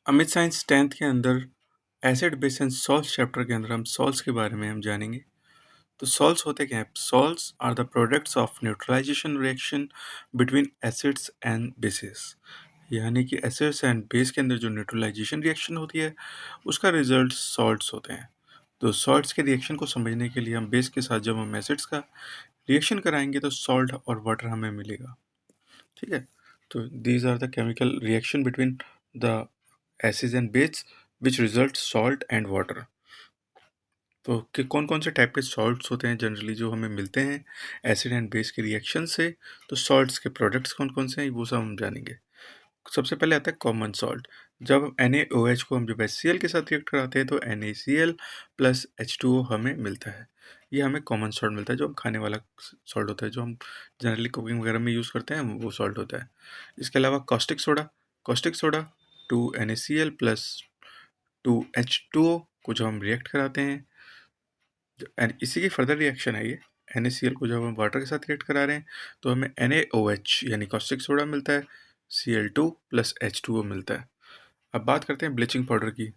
Amit science 10th के अंदर acid base and salts chapter के अंदर हम सॉल्ट्स के बारे में हम जानेंगे। तो सॉल्ट्स होते क्या हैं? Salts are the products of neutralization reaction between acids and bases. यानी कि एसिड्स एंड बेस के अंदर जो न्यूट्रलाइजेशन रिएक्शन होती है उसका रिजल्ट सॉल्ट्स होते हैं। तो सॉल्ट्स के रिएक्शन को समझने के लिए हम बेस के साथ जब हम एसिड्स का रिएक्शन कराएंगे तो सॉल्ट और वाटर हमें मिलेगा। ठीक है, तो these are the chemical reaction between the acids and base which result salt and water. तो कि कौन कौन से टाइप के सॉल्ट्स होते हैं जनरली जो हमें मिलते हैं एसिड एंड बेस के रिएक्शन से। तो सॉल्ट्स के प्रोडक्ट्स कौन कौन से हैं वो सब हम जानेंगे। सबसे पहले आता है कॉमन सॉल्ट। जब NaOH को हम जब HCl के साथ रिएक्ट कराते हैं तो NaCl प्लस H2O हमें मिलता है। ये हमें कॉमन सॉल्ट मिलता है जो हम खाने वाला सॉल्ट होता है, जो हम जनरली कुकिंग वगैरह में यूज़ करते हैं वो सॉल्ट होता है। इसके अलावा caustic soda 2NaCl plus 2H2O को जब हम रिएक्ट कराते हैं, एंड इसी की फर्दर रिएक्शन है ये। NaCl को जब हम वाटर के साथ रिएक्ट करा रहे हैं तो हमें NaOH यानी कॉस्टिक सोडा मिलता है, Cl2 प्लस H2O मिलता है। अब बात करते हैं ब्लीचिंग पाउडर की।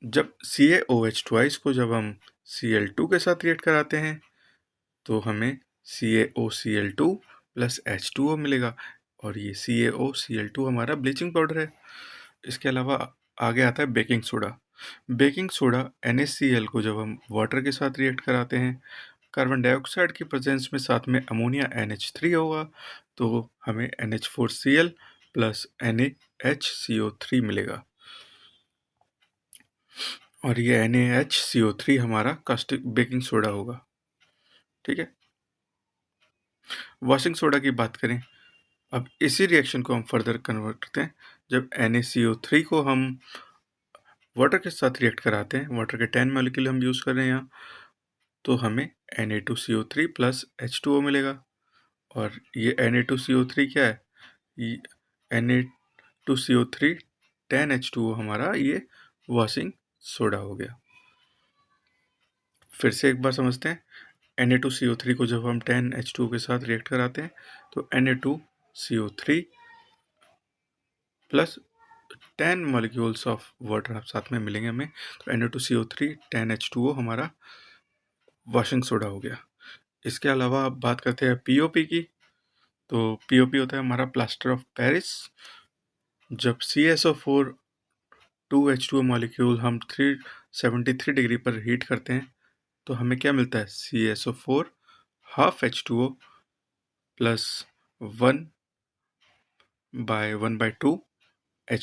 जब CaOH ट्वाइस को जब हम Cl2 के साथ रिएक्ट कराते हैं तो हमें CaOCl2 प्लस H2O मिलेगा, और ये CaOCl2 हमारा ब्लीचिंग पाउडर है। इसके अलावा आगे आता है baking soda. Baking soda NaCl को जब हम वाटर के साथ रिएक्ट कराते हैं, कार्बन डाइऑक्साइड की प्रेजेंस में साथ में अमोनिया NH3 होगा तो हमें NH4Cl प्लस NaHCO3 मिलेगा, और ये NaHCO3 हमारा कास्टिक बेकिंग सोडा होगा। ठीक है, वॉशिंग सोडा की बात करें। अब इसी रिएक्शन को हम फर्दर कन्वर्ट करते हैं। जब NaCO3 को हम वाटर के साथ रिएक्ट कराते हैं, वाटर के 10 मॉलिक्यूल हम यूज़ कर रहे हैं यहाँ, तो हमें Na2CO3 प्लस H2O मिलेगा। और ये Na2CO3 क्या है? ये Na2CO3 10H2O हमारा ये वॉशिंग सोडा हो गया। फिर से एक बार समझते हैं। Na2CO3 को जब हम 10H2O के साथ रिएक्ट कराते हैं तो Na2CO3 plus 10 molecules of water साथ में मिलेंगे हमें, तो Na2CO3 10H2O हमारा वॉशिंग सोडा हो गया। इसके अलावा अब बात करते हैं POP की। तो POP होता है हमारा प्लास्टर ऑफ पेरिस। जब CSO4 2H2O मॉलिक्यूल हम 373 डिग्री पर हीट करते हैं तो हमें क्या मिलता है? CSO4 half H2O plus 1/2